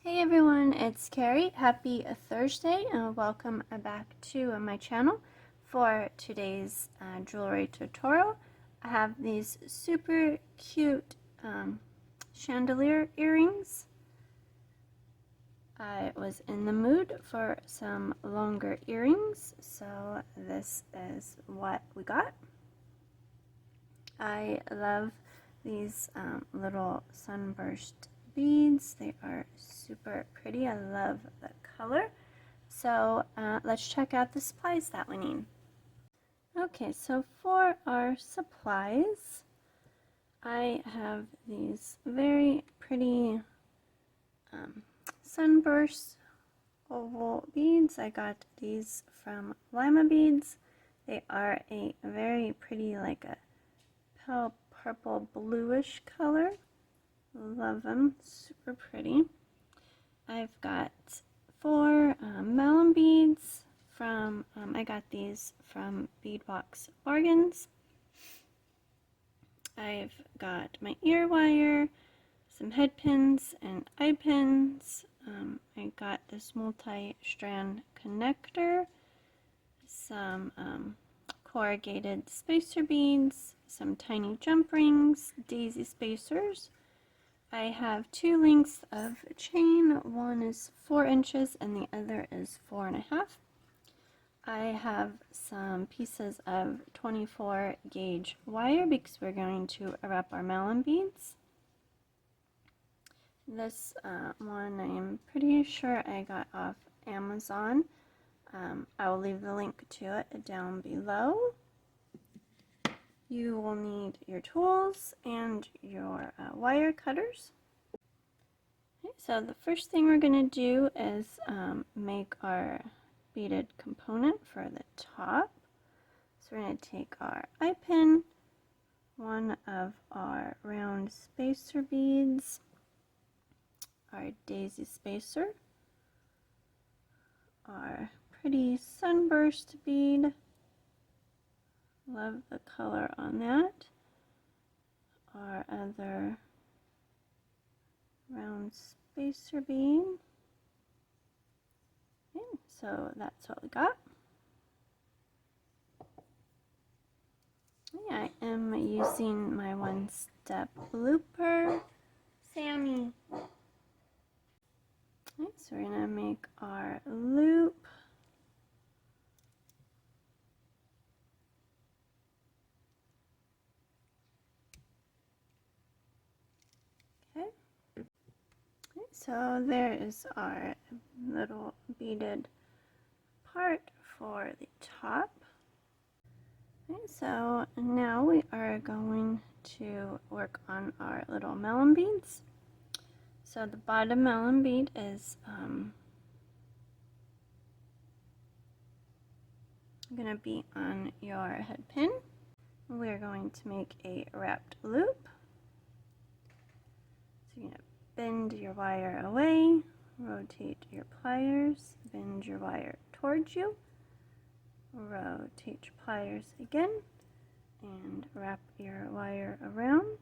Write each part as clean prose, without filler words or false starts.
Hey everyone, it's Carrie. Happy Thursday and welcome back to my channel. For today's jewelry tutorial, I have these super cute chandelier earrings. I was in the mood for some longer earrings, so this is what we got. I love these little sunburst beads. They are super pretty. I love the color. So let's check out the supplies that we need. Okay, so for our supplies, I have these very pretty sunburst oval beads. I got these from Lima Beads. They are a very pretty, like a pale purple bluish color. Love them, super pretty. I've got 4 melon beads from, I got these from Beadbox Bargains. I've got my ear wire, some head pins and eye pins. I got this multi-strand connector, some corrugated spacer beads, some tiny jump rings, daisy spacers. I have 2 lengths of chain. One is 4 inches and the other is 4.5. I have some pieces of 24 gauge wire because we're going to wrap our melon beads. This one I am pretty sure I got off Amazon. I will leave the link to it down below. You will need your tools and your wire cutters. Okay, so the first thing we're going to do is make our beaded component for the top. So we're going to take our eye pin, one of our round spacer beads, our daisy spacer, our pretty sunburst bead. Love the color on that. Our other round spacer bead. Okay, so that's what we got. I am using my 1-step looper. Sammy. Okay, so we're going to make our loop. So there is our little beaded part for the top. Okay, so now we are going to work on our little melon beads. So the bottom melon bead is going to be on your head pin. We are going to make a wrapped loop. So you're going to bend your wire away, rotate your pliers, bend your wire towards you, rotate your pliers again, and wrap your wire around.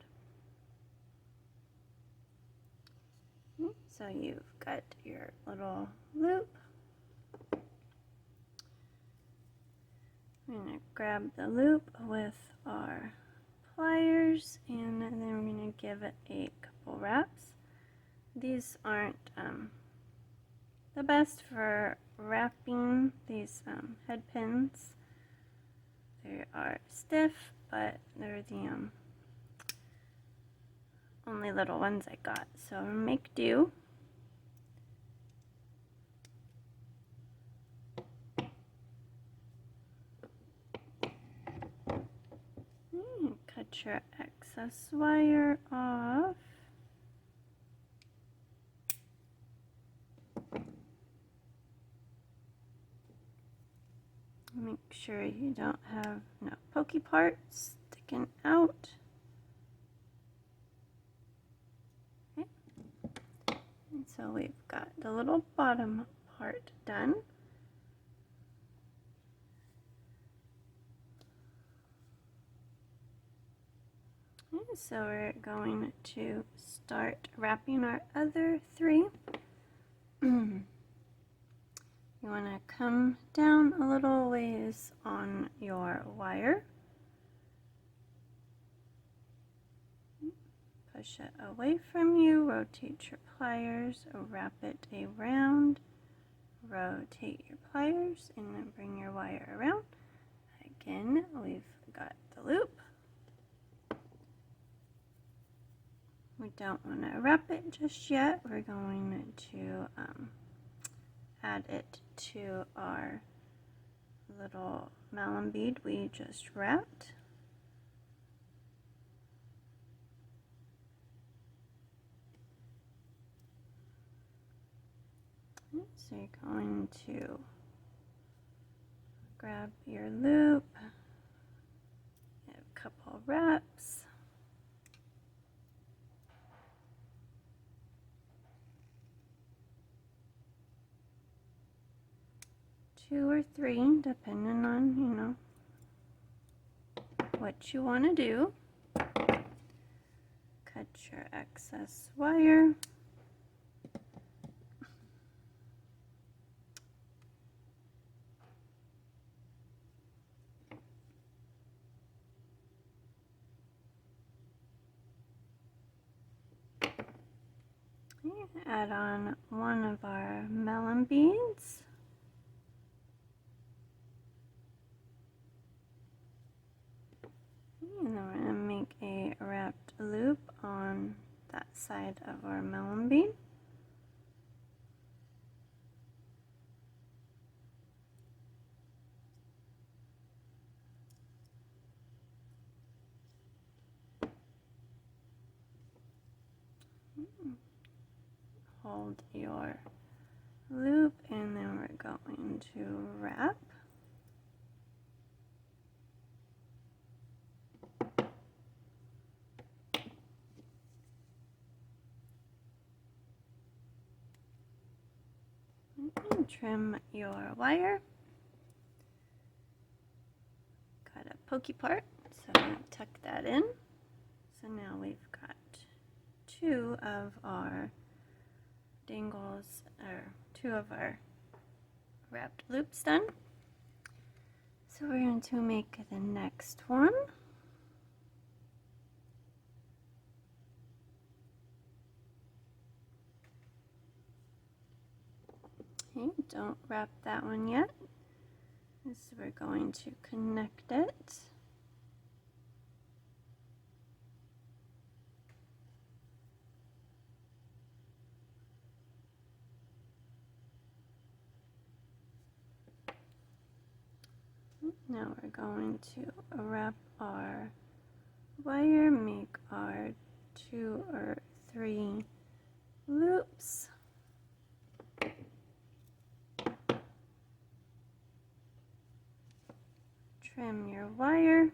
So you've got your little loop. I'm going to grab the loop with our pliers and then we're going to give it a couple wraps. These aren't the best for wrapping these head pins. They are stiff, but they're the only little ones I got. So make do. Cut your excess wire off. Make sure you don't have no pokey parts sticking out. Okay. And so we've got the little bottom part done. Okay, so we're going to start wrapping our other 3. place on your wire. Push it away from you, rotate your pliers, wrap it around, rotate your pliers, and then bring your wire around. Again, we've got the loop. We don't want to wrap it just yet. We're going to add it to our little malum bead we just wrapped. So you're going to grab your loop, a couple wraps, two or three, depending on, you know, what you want to do. Cut your excess wire. Add on one of our melon beads. And then we're going to make a wrapped loop on that side of our melon bead. Hold your loop, and then we're going to wrap. And trim your wire. Got a pokey part, so I'm going to tuck that in. So now we've got two of our dangles, or two of our wrapped loops done. So we're going to make the next one. Okay, don't wrap that one yet. So we're going to connect it. Now we're going to wrap our wire, make our 2 or 3 loops. Trim your wire.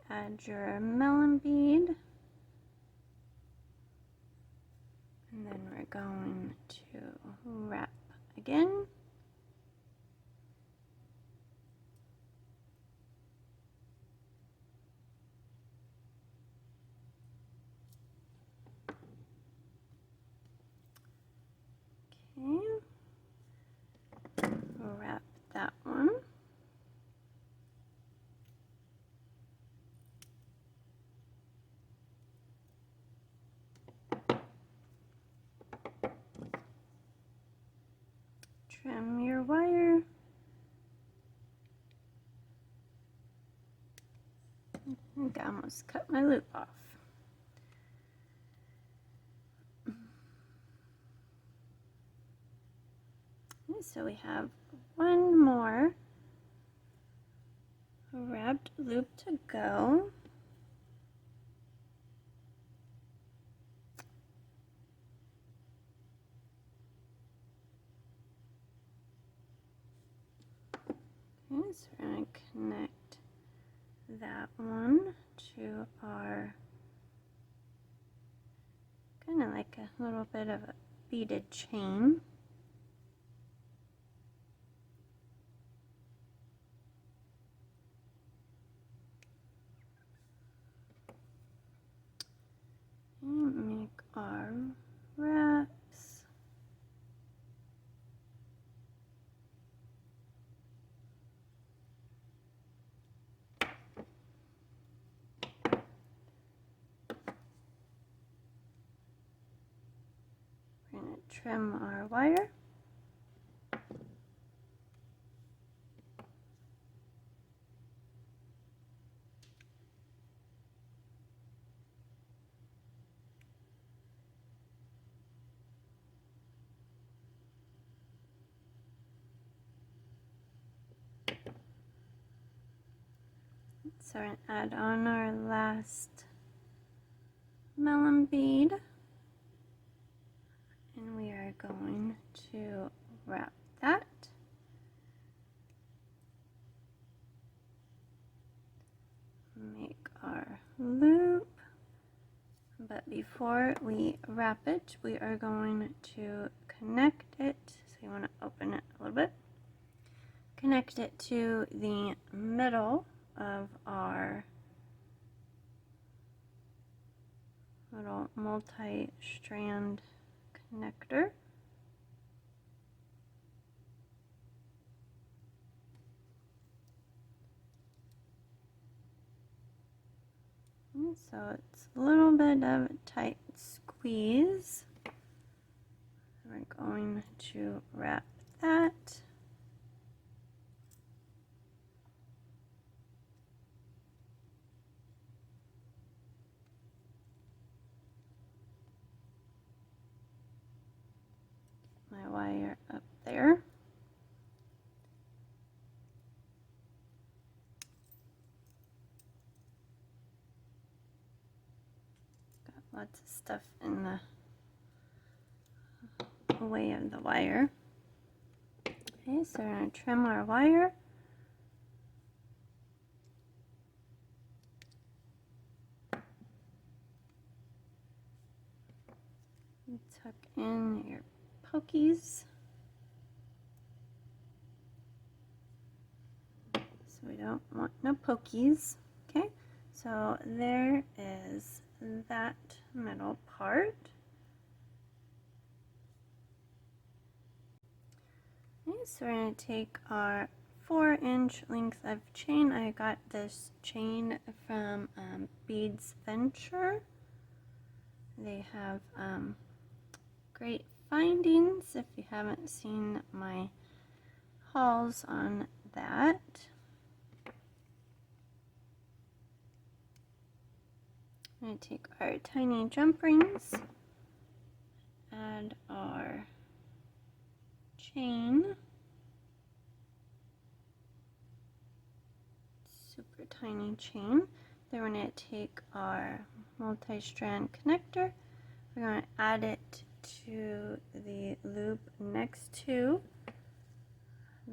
Add your melon bead. And then we're going to wrap again. Okay. Wrap that one. Trim your wire. I think I almost cut my loop off. Okay, so we have one more wrapped loop to go. Okay, so we're going to connect that one to our, kind of like a little bit of a beaded chain. trim our wire. So we're going to add on our last melon bead, and we are going to wrap that. Make our loop, but before we wrap it, we are going to connect it. So you want to open it a little bit. Connect it to the middle of our little multi-strand connector. And so it's a little bit of a tight squeeze. We're going to wrap that. My wire up there. Got lots of stuff in the way of the wire. Okay, so we're going to trim our wire. Tuck in your pokies. So we don't want no pokies. Okay, so there is that middle part. Okay, so we're going to take our 4-inch length of chain. I got this chain from Beads Venture. They have great findings if you haven't seen my hauls on that. I'm going to take our tiny jump rings, add our chain, super tiny chain. Then we're going to take our multi-strand connector, we're going to add it to the loop next to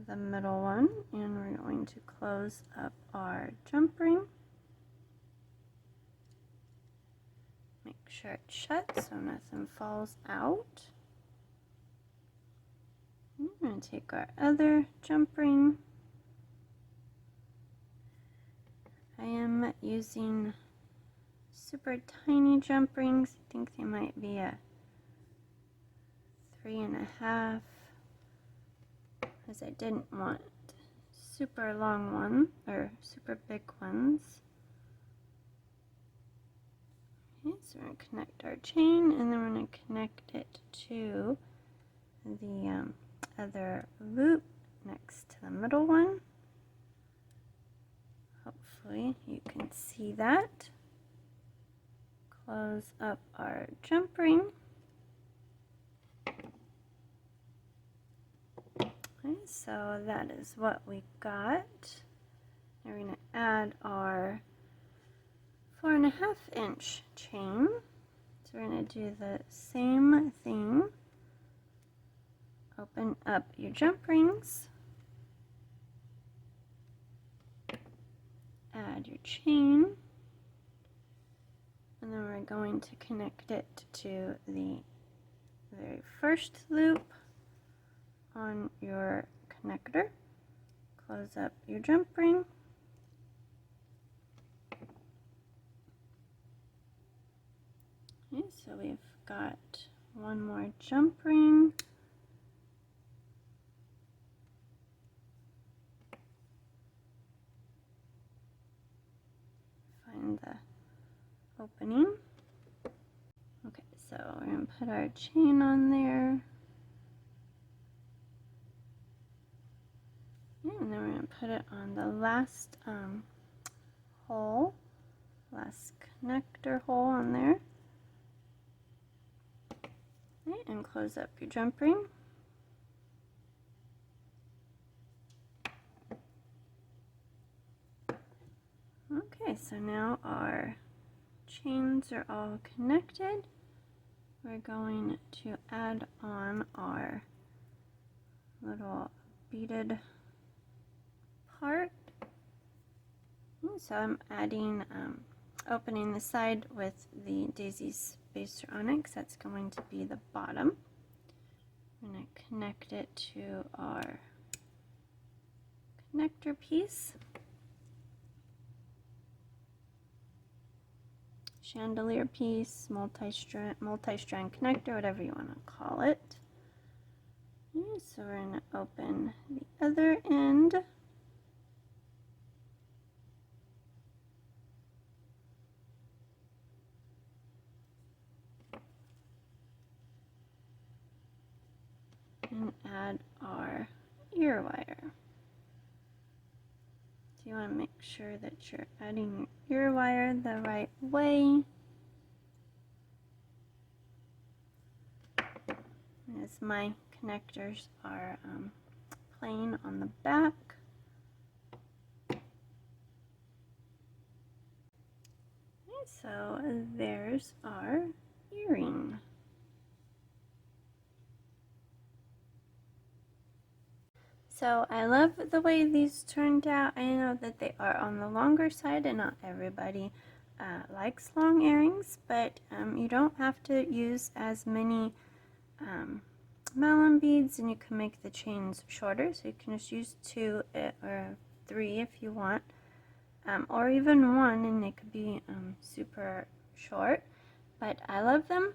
the middle one, and we're going to close up our jump ring. Make sure it's shut so nothing falls out. I'm going to take our other jump ring. I am using super tiny jump rings. I think they might be a 3.5, as I didn't want super long one or super big ones. Okay, so we're going to connect our chain, and then we're going to connect it to the other loop next to the middle one. Hopefully you can see that. Close up our jump ring. Okay, so that is what we got. Now we're going to add our 4.5-inch chain. So we're going to do the same thing. Open up your jump rings. Add your chain. And then we're going to connect it to the very first loop on your connector. Close up your jump ring. Okay, so we've got one more jump ring. Find the opening. Okay, so we're going to put our chain on there. to put it on the last hole, last connector hole on there. Okay, and close up your jump ring. Okay, so now our chains are all connected. We're going to add on our little beaded part. So I'm adding, opening the side with the daisy spacer on it, because that's going to be the bottom. I'm going to connect it to our connector piece. Chandelier piece, multi-strand connector, whatever you want to call it. Okay, so we're going to open the other end. And add our ear wire. So you want to make sure that you're adding your ear wire the right way. As my connectors are plain on the back. Okay, so there's our earring. So I love the way these turned out. I know that they are on the longer side and not everybody likes long earrings, but you don't have to use as many malin beads, and you can make the chains shorter, so you can just use 2 or 3 if you want, or even 1, and they could be super short. But I love them.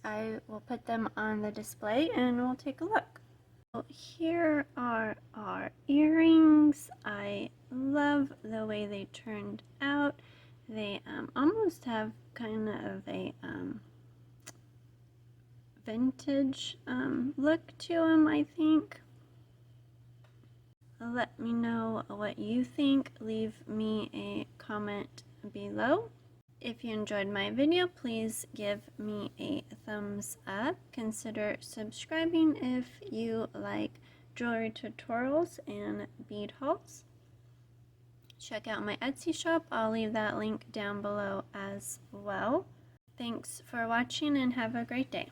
I will put them on the display and we'll take a look. So here are our earrings. I love the way they turned out. They almost have kind of a vintage look to them, I think. Let me know what you think. Leave me a comment below. If you enjoyed my video, please give me a thumbs up. Consider subscribing if you like jewelry tutorials and bead hauls. Check out my Etsy shop. I'll leave that link down below as well. Thanks for watching and have a great day.